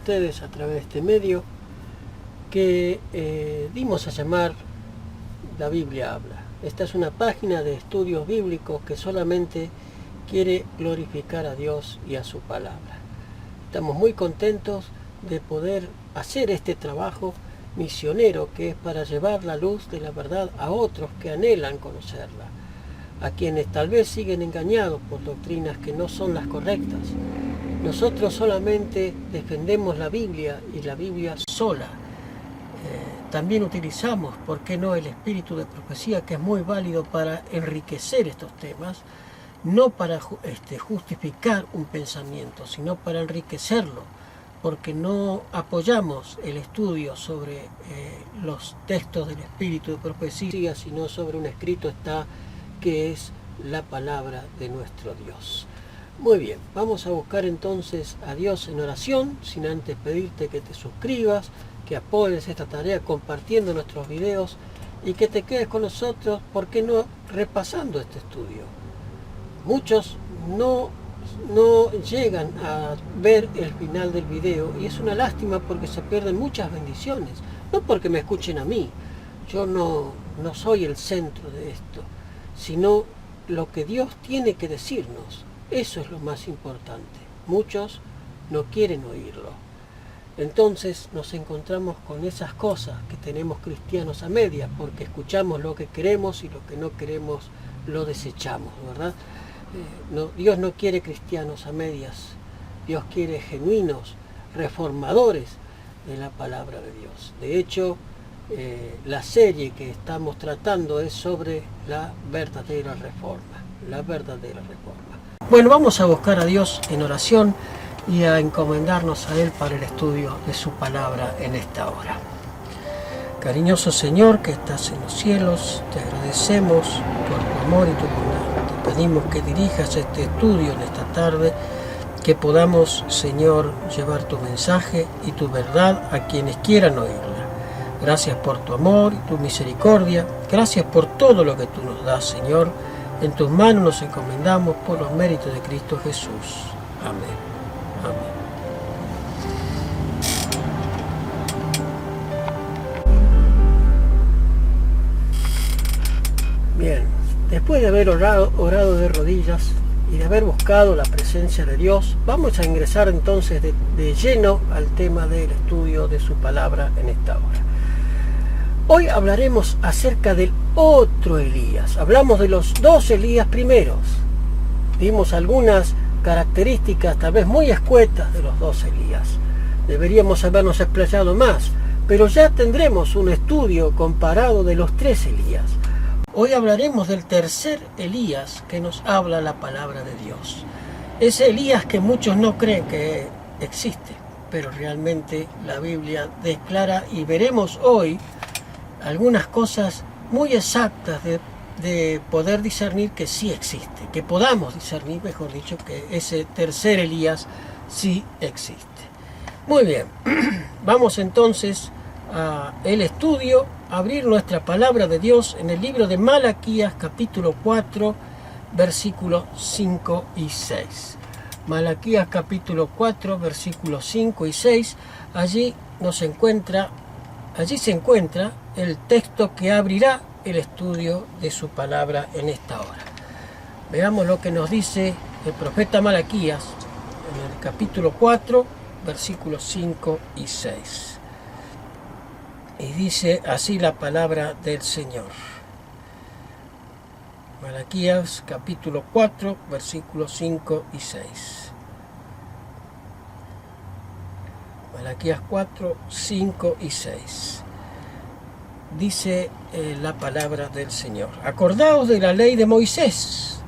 ustedes a través de este medio que dimos a llamar La Biblia Habla. Esta es una página de estudios bíblicos que solamente quiere glorificar a Dios y a su palabra. Estamos muy contentos de poder hacer este trabajo misionero que es para llevar la luz de la verdad a otros que anhelan conocerla, a quienes tal vez siguen engañados por doctrinas que no son las correctas. Nosotros solamente defendemos la Biblia y la Biblia sola. También utilizamos, ¿por qué no?, el espíritu de profecía, que es muy válido para enriquecer estos temas, no para justificar un pensamiento, sino para enriquecerlo, porque no apoyamos el estudio sobre los textos del espíritu de profecía, sino sobre un escrito está que es la palabra de nuestro Dios. Muy bien, vamos a buscar entonces a Dios en oración, sin antes pedirte que te suscribas, que apoyes esta tarea compartiendo nuestros videos y que te quedes con nosotros, ¿por qué no?, repasando este estudio. Muchos no llegan a ver el final del video y es una lástima porque se pierden muchas bendiciones. No porque me escuchen a mí, yo no soy el centro de esto, sino lo que Dios tiene que decirnos. Eso es lo más importante. Muchos no quieren oírlo. Entonces nos encontramos con esas cosas que tenemos cristianos a medias, porque escuchamos lo que queremos y lo que no queremos lo desechamos, ¿verdad? Dios no quiere cristianos a medias. Dios quiere genuinos reformadores de la palabra de Dios. De hecho, la serie que estamos tratando es sobre la verdadera reforma. La verdadera reforma. Bueno, vamos a buscar a Dios en oración y a encomendarnos a Él para el estudio de su palabra en esta hora. Cariñoso Señor que estás en los cielos, te agradecemos por tu amor y tu bondad. Te pedimos que dirijas este estudio en esta tarde, que podamos, Señor, llevar tu mensaje y tu verdad a quienes quieran oírla. Gracias por tu amor y tu misericordia. Gracias por todo lo que tú nos das, Señor. En tus manos nos encomendamos por los méritos de Cristo Jesús. Amén. Amén. Bien, después de haber orado de rodillas y de haber buscado la presencia de Dios, vamos a ingresar entonces de lleno al tema del estudio de su palabra en esta hora. Hoy hablaremos acerca del otro Elías. Hablamos de los dos Elías primeros. Vimos algunas características tal vez muy escuetas de los dos Elías. Deberíamos habernos explayado más, pero ya tendremos un estudio comparado de los tres Elías. Hoy hablaremos del tercer Elías que nos habla la palabra de Dios. Ese Elías que muchos no creen que existe, pero realmente la Biblia declara, y veremos hoy algunas cosas muy exactas de poder discernir que sí existe, que podamos discernir, mejor dicho, que ese tercer Elías sí existe. Muy bien, vamos entonces al estudio, a abrir nuestra palabra de Dios en el libro de Malaquías, capítulo 4, versículos 5 y 6. Malaquías, capítulo 4, versículos 5 y 6, allí se encuentra el texto que abrirá el estudio de su palabra en esta hora. Veamos lo que nos dice el profeta Malaquías en el capítulo 4, versículos 5 y 6. Y dice así la palabra del Señor. Malaquías capítulo 4, versículos 5 y 6. Malaquías 4, 5 y 6. Dice la palabra del Señor. Acordaos de la ley de Moisés,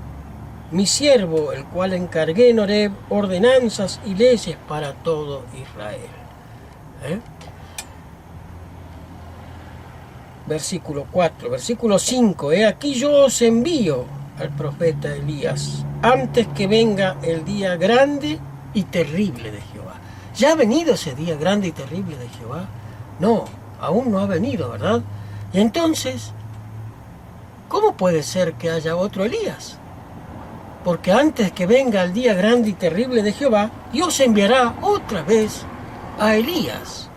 mi siervo, el cual encargué en Horeb ordenanzas y leyes para todo Israel. Versículo 4, versículo 5. He aquí yo os envío al profeta Elías, antes que venga el día grande y terrible de Jehová. ¿Ya ha venido ese día grande y terrible de Jehová? No, aún no ha venido, ¿verdad? Y entonces, ¿cómo puede ser que haya otro Elías? Porque antes que venga el día grande y terrible de Jehová, Dios enviará otra vez a Elías.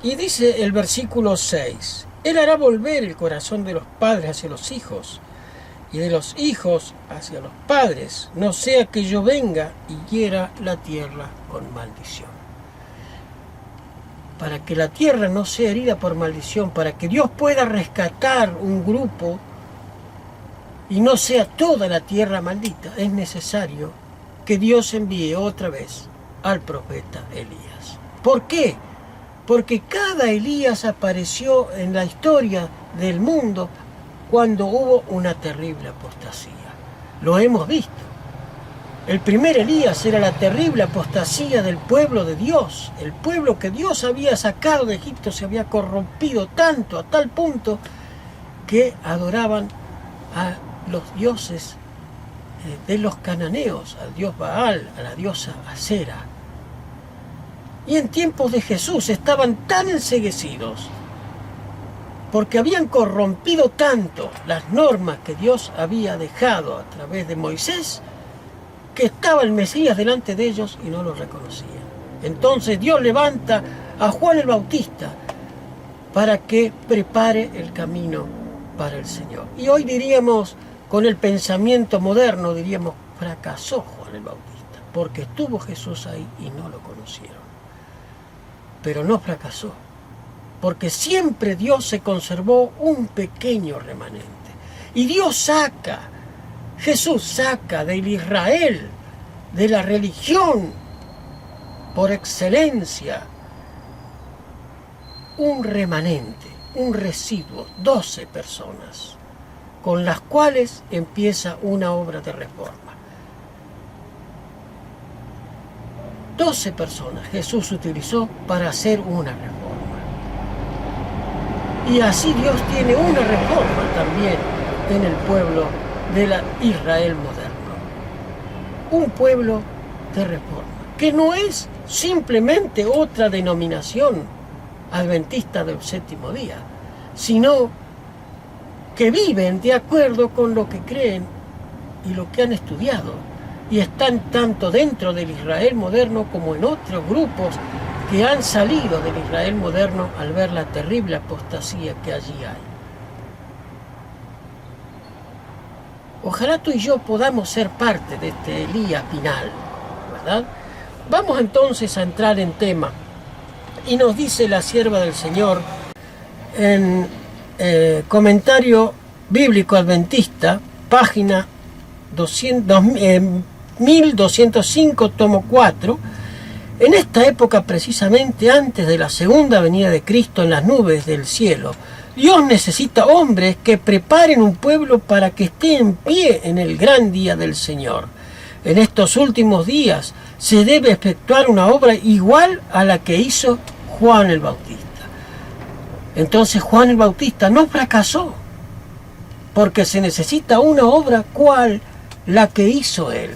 Y dice el versículo 6, Él hará volver el corazón de los padres hacia los hijos, y de los hijos hacia los padres, no sea que yo venga y hiera la tierra con maldición. Para que la tierra no sea herida por maldición, para que Dios pueda rescatar un grupo y no sea toda la tierra maldita, es necesario que Dios envíe otra vez al profeta Elías. ¿Por qué? Porque cada Elías apareció en la historia del mundo cuando hubo una terrible apostasía. Lo hemos visto. El primer Elías era la terrible apostasía del pueblo de Dios. El pueblo que Dios había sacado de Egipto se había corrompido tanto, a tal punto, que adoraban a los dioses de los cananeos, al dios Baal, a la diosa Asera. Y en tiempos de Jesús estaban tan enceguecidos, porque habían corrompido tanto las normas que Dios había dejado a través de Moisés, que estaba el Mesías delante de ellos y no lo reconocían. Entonces Dios levanta a Juan el Bautista para que prepare el camino para el Señor. Y hoy diríamos, con el pensamiento moderno, diríamos, fracasó Juan el Bautista, porque estuvo Jesús ahí y no lo conocieron. Pero no fracasó, porque siempre Dios se conservó un pequeño remanente. Y Jesús saca del Israel, de la religión por excelencia, un remanente, un residuo, 12 personas, con las cuales empieza una obra de reforma. 12 personas Jesús utilizó para hacer una reforma. Y así Dios tiene una reforma también en el pueblo de la Israel moderno. Un pueblo de reforma, que no es simplemente otra denominación adventista del séptimo día, sino que viven de acuerdo con lo que creen y lo que han estudiado, y están tanto dentro del Israel moderno como en otros grupos que han salido del Israel moderno al ver la terrible apostasía que allí hay. Ojalá tú y yo podamos ser parte de este Elías final, ¿verdad? Vamos entonces a entrar en tema. Y nos dice la sierva del Señor en comentario bíblico adventista, página 1205, tomo 4, en esta época precisamente antes de la segunda venida de Cristo en las nubes del cielo, Dios necesita hombres que preparen un pueblo para que esté en pie en el gran día del Señor. En estos últimos días se debe efectuar una obra igual a la que hizo Juan el Bautista. Entonces Juan el Bautista no fracasó, porque se necesita una obra cual la que hizo él.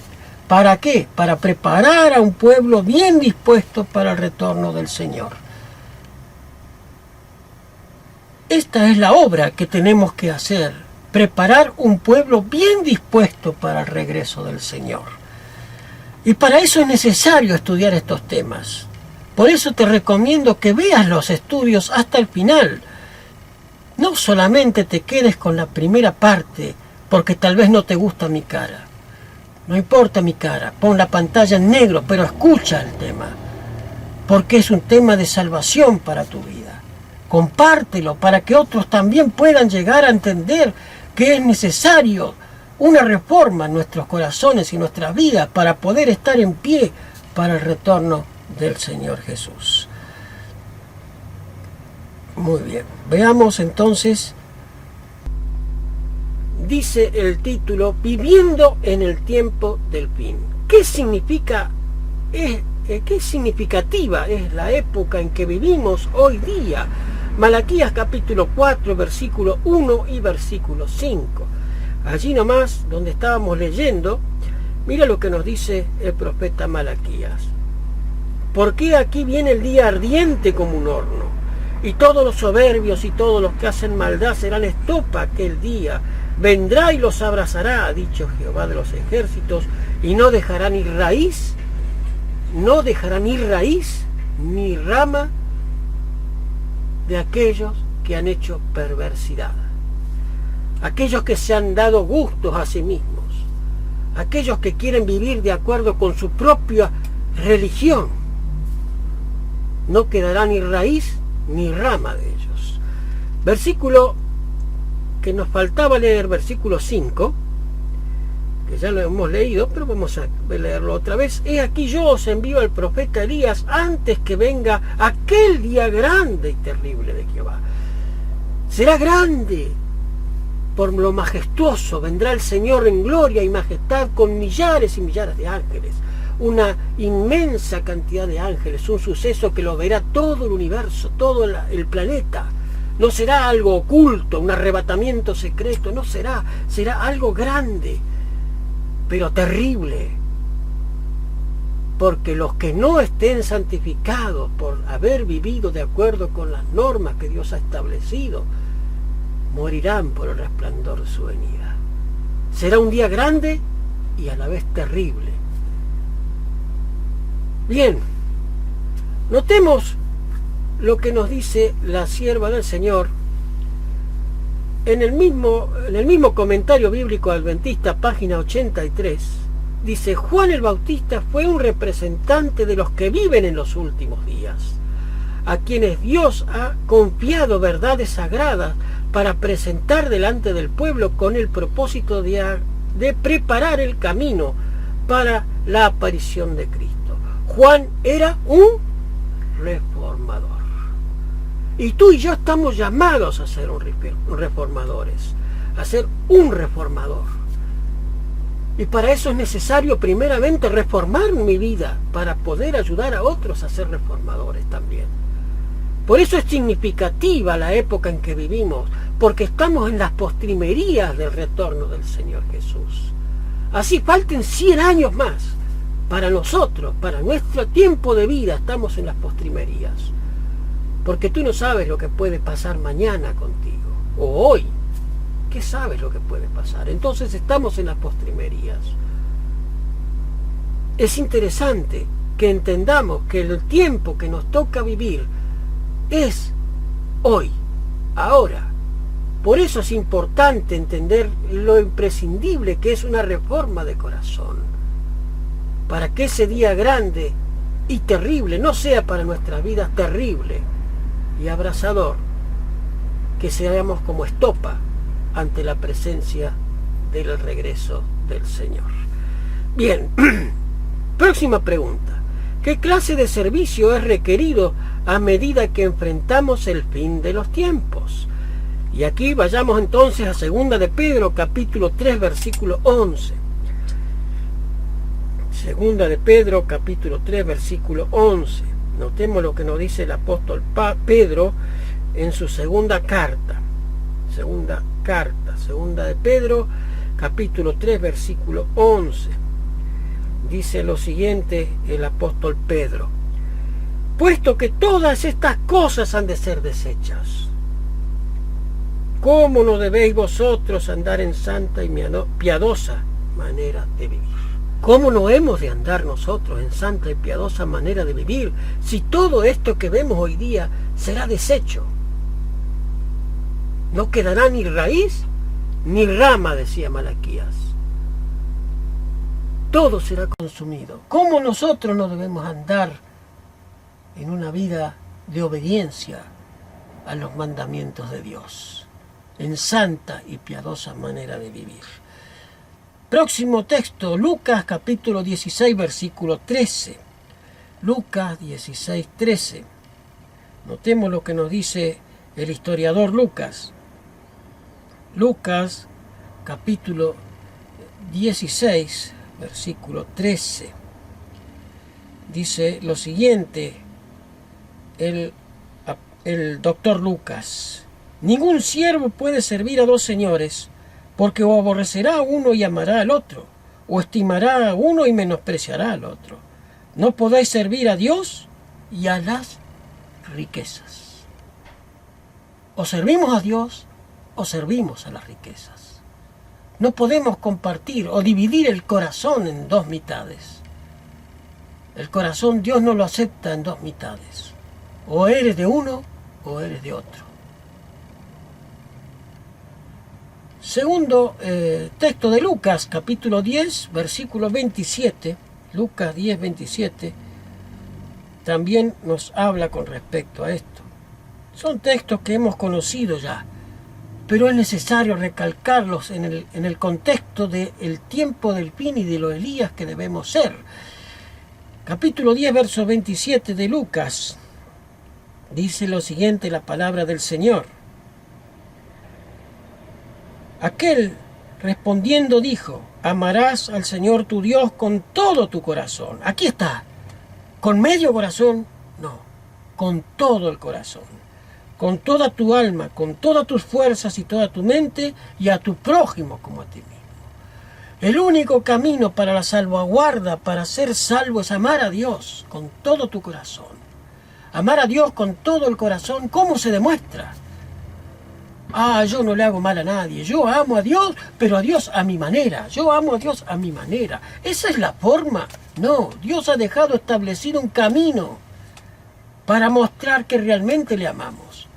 ¿Para qué? Para preparar a un pueblo bien dispuesto para el retorno del Señor. Esta es la obra que tenemos que hacer, preparar un pueblo bien dispuesto para el regreso del Señor. Y para eso es necesario estudiar estos temas. Por eso te recomiendo que veas los estudios hasta el final. No solamente te quedes con la primera parte, porque tal vez no te gusta mi cara. No importa mi cara, pon la pantalla en negro, pero escucha el tema, porque es un tema de salvación para tu vida. Compártelo para que otros también puedan llegar a entender que es necesario una reforma en nuestros corazones y nuestras vidas para poder estar en pie para el retorno del Señor Jesús. Muy bien, veamos entonces. Dice el título, Viviendo en el tiempo del fin. ¿Qué significa? ¿Qué significativa es la época en que vivimos hoy día? Malaquías capítulo 4, versículo 1 y versículo 5. Allí nomás, donde estábamos leyendo, mira lo que nos dice el profeta Malaquías. Porque aquí viene el día ardiente como un horno, y todos los soberbios y todos los que hacen maldad serán estopa aquel día. Vendrá y los abrazará, ha dicho Jehová de los ejércitos, y no dejarán ir raíz ni rama de aquellos que han hecho perversidad, aquellos que se han dado gustos a sí mismos, aquellos que quieren vivir de acuerdo con su propia religión. No quedará ni raíz ni rama de ellos. Versículo que nos faltaba leer, versículo 5, que ya lo hemos leído, pero vamos a leerlo otra vez. He aquí yo os envío al profeta Elías antes que venga aquel día grande y terrible de Jehová. Será grande, por lo majestuoso vendrá el Señor en gloria y majestad con millares y millares de ángeles, una inmensa cantidad de ángeles, un suceso que lo verá todo el universo, todo el planeta. No será algo oculto, un arrebatamiento secreto, no será algo grande, pero terrible, porque los que no estén santificados por haber vivido de acuerdo con las normas que Dios ha establecido, morirán por el resplandor de su venida. Será un día grande y a la vez terrible. Bien, notemos lo que nos dice la sierva del Señor en el mismo comentario bíblico adventista, página 83, dice: Juan el Bautista fue un representante de los que viven en los últimos días, a quienes Dios ha confiado verdades sagradas para presentar delante del pueblo con el propósito de preparar el camino para la aparición de Cristo. Juan era un reformador. Y tú y yo estamos llamados a ser reformadores, a ser un reformador. Y para eso es necesario primeramente reformar mi vida, para poder ayudar a otros a ser reformadores también. Por eso es significativa la época en que vivimos, porque estamos en las postrimerías del retorno del Señor Jesús. Así falten 100 años más para nosotros, para nuestro tiempo de vida, estamos en las postrimerías. Porque tú no sabes lo que puede pasar mañana contigo, o hoy. ¿Qué sabes lo que puede pasar? Entonces estamos en las postrimerías. Es interesante que entendamos que el tiempo que nos toca vivir es hoy, ahora. Por eso es importante entender lo imprescindible que es una reforma de corazón, para que ese día grande y terrible no sea para nuestras vidas terrible y abrasador, que seamos como estopa ante la presencia del regreso del Señor. Bien, próxima pregunta. ¿Qué clase de servicio es requerido a medida que enfrentamos el fin de los tiempos? Y aquí vayamos entonces a 2 de Pedro, capítulo 3, versículo 11. 2 de Pedro, capítulo 3, versículo 11. Notemos lo que nos dice el apóstol Pedro en su segunda carta. Segunda de Pedro, capítulo 3, versículo 11. Dice lo siguiente el apóstol Pedro: puesto que todas estas cosas han de ser deshechas, ¿cómo no debéis vosotros andar en santa y piadosa manera de vivir? ¿Cómo no hemos de andar nosotros en santa y piadosa manera de vivir si todo esto que vemos hoy día será deshecho? No quedará ni raíz ni rama, decía Malaquías. Todo será consumido. ¿Cómo nosotros no debemos andar en una vida de obediencia a los mandamientos de Dios, en santa y piadosa manera de vivir? Próximo texto, Lucas capítulo 16, versículo 13. Lucas 16, 13. Notemos lo que nos dice el historiador Lucas. Lucas capítulo 16, versículo 13. Dice lo siguiente el doctor Lucas: ningún siervo puede servir a dos señores, porque o aborrecerá a uno y amará al otro, o estimará a uno y menospreciará al otro. No podéis servir a Dios y a las riquezas. O servimos a Dios o servimos a las riquezas. No podemos compartir o dividir el corazón en dos mitades. El corazón Dios no lo acepta en dos mitades. O eres de uno o eres de otro. Segundo texto de Lucas, capítulo 10, versículo 27. Lucas 10, 27. También nos habla con respecto a esto. Son textos que hemos conocido ya, pero es necesario recalcarlos en el contexto del tiempo del fin y de los Elías que debemos ser. Capítulo 10, verso 27 de Lucas, dice lo siguiente la palabra del Señor. Aquel respondiendo dijo, amarás al Señor tu Dios con todo tu corazón. Aquí está, con medio corazón, no, con todo el corazón, con toda tu alma, con todas tus fuerzas y toda tu mente, y a tu prójimo como a ti mismo. El único camino para la salvaguarda, para ser salvo, es amar a Dios con todo tu corazón. Amar a Dios con todo el corazón, ¿cómo se demuestra? Yo no le hago mal a nadie, yo amo a Dios, pero a Dios a mi manera, yo amo a Dios a mi manera. ¿Esa es la forma? No, Dios ha dejado establecido un camino para mostrar que realmente le amamos.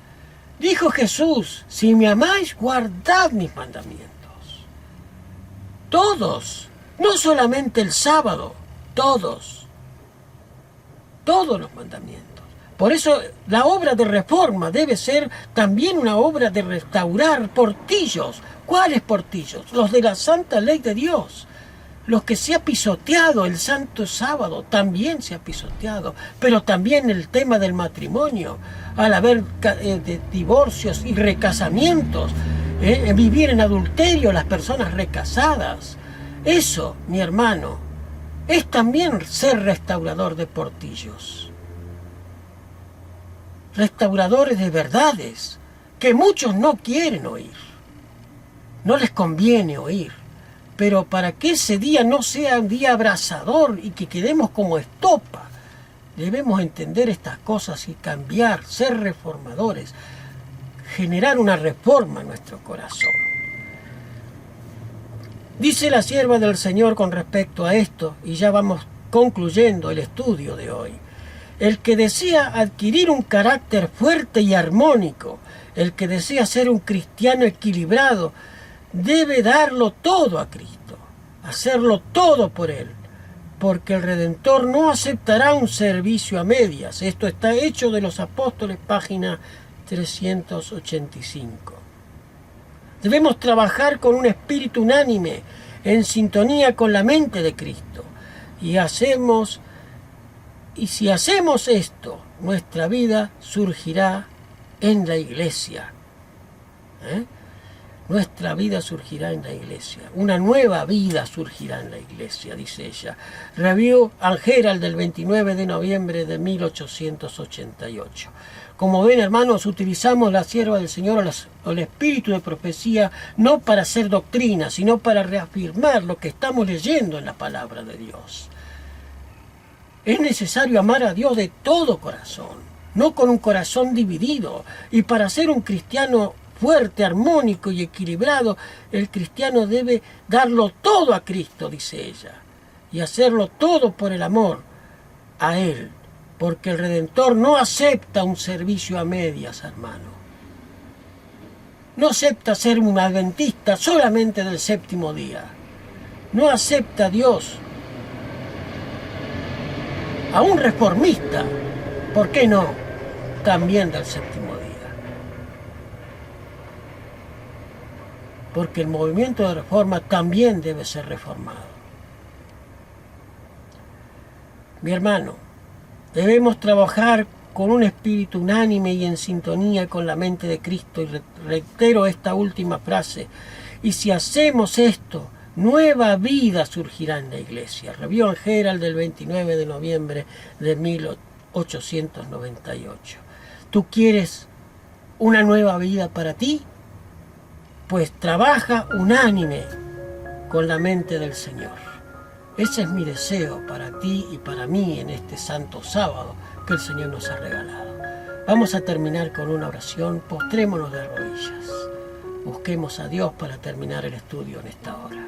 Dijo Jesús, si me amáis, guardad mis mandamientos. Todos, no solamente el sábado, todos los mandamientos. Por eso la obra de reforma debe ser también una obra de restaurar portillos. ¿Cuáles portillos? Los de la santa ley de Dios. Los que se ha pisoteado el santo sábado, también se ha pisoteado. Pero también el tema del matrimonio, al haber divorcios y recasamientos, vivir en adulterio las personas recasadas. Eso, mi hermano, es también ser restaurador de portillos. Restauradores de verdades que muchos no quieren oír, no les conviene oír, pero para que ese día no sea un día abrasador y que quedemos como estopa, debemos entender estas cosas y cambiar, ser reformadores, generar una reforma en nuestro corazón. Dice la sierva del Señor con respecto a esto, y ya vamos concluyendo el estudio de hoy. El que desea adquirir un carácter fuerte y armónico, el que desea ser un cristiano equilibrado, debe darlo todo a Cristo, hacerlo todo por Él, porque el Redentor no aceptará un servicio a medias. Esto está Hechos de los Apóstoles, página 385. Debemos trabajar con un espíritu unánime, en sintonía con la mente de Cristo, y si hacemos esto, nuestra vida surgirá en la iglesia. Nuestra vida surgirá en la iglesia. Una nueva vida surgirá en la iglesia, dice ella. Review and Herald del 29 de noviembre de 1888. Como ven, hermanos, utilizamos la sierva del Señor o el espíritu de profecía no para hacer doctrina, sino para reafirmar lo que estamos leyendo en la palabra de Dios. Es necesario amar a Dios de todo corazón, no con un corazón dividido. Y para ser un cristiano fuerte, armónico y equilibrado, el cristiano debe darlo todo a Cristo, dice ella, y hacerlo todo por el amor a Él, porque el Redentor no acepta un servicio a medias, hermano. No acepta ser un adventista solamente del séptimo día. No acepta a Dios a un reformista, ¿por qué no? También del séptimo día. Porque el movimiento de reforma también debe ser reformado. Mi hermano, debemos trabajar con un espíritu unánime y en sintonía con la mente de Cristo. Y reitero esta última frase. Y si hacemos esto, nueva vida surgirá en la iglesia. Review and Herald del 29 de noviembre de 1898. ¿Tú quieres una nueva vida para ti? Pues trabaja unánime con la mente del Señor. Ese es mi deseo para ti y para mí en este santo sábado que el Señor nos ha regalado. Vamos a terminar con una oración. Postrémonos de rodillas. Busquemos a Dios para terminar el estudio en esta hora.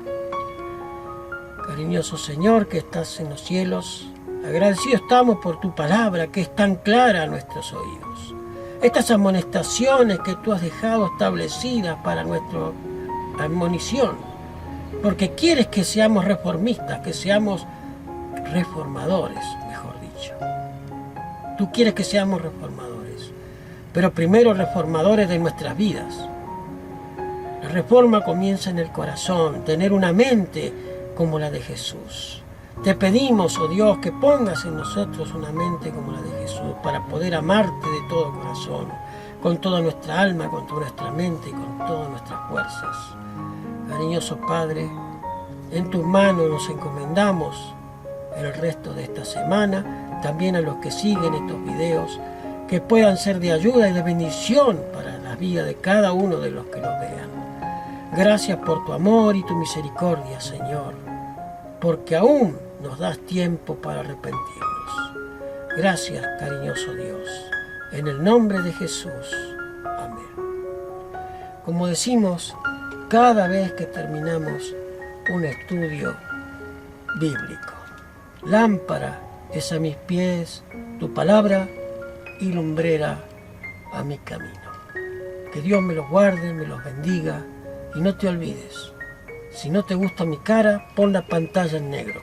Cariñoso Señor que estás en los cielos, Agradecidos estamos por tu palabra que es tan clara a nuestros oídos. Estas amonestaciones que tú has dejado establecidas para nuestra admonición, porque quieres que seamos reformistas, que seamos reformadores, mejor dicho. Tú quieres que seamos reformadores, pero primero reformadores de nuestras vidas. La reforma comienza en el corazón, tener una mente como la de Jesús. Te pedimos, oh Dios, que pongas en nosotros una mente como la de Jesús para poder amarte de todo corazón, con toda nuestra alma, con toda nuestra mente y con todas nuestras fuerzas. Cariñoso Padre, en tus manos nos encomendamos el resto de esta semana, también a los que siguen estos videos, que puedan ser de ayuda y de bendición para la vida de cada uno de los que los vean. Gracias por tu amor y tu misericordia, Señor, porque aún nos das tiempo para arrepentirnos. Gracias, cariñoso Dios, en el nombre de Jesús. Amén. Como decimos, cada vez que terminamos un estudio bíblico, lámpara es a mis pies tu palabra y lumbrera a mi camino. Que Dios me los guarde, me los bendiga y no te olvides, si no te gusta mi cara, pon la pantalla en negro.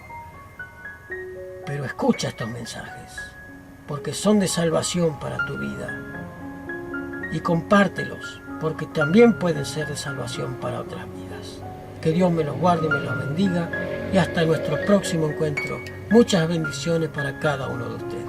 Pero escucha estos mensajes, porque son de salvación para tu vida. Y compártelos, porque también pueden ser de salvación para otras vidas. Que Dios me los guarde y me los bendiga. Y hasta nuestro próximo encuentro. Muchas bendiciones para cada uno de ustedes.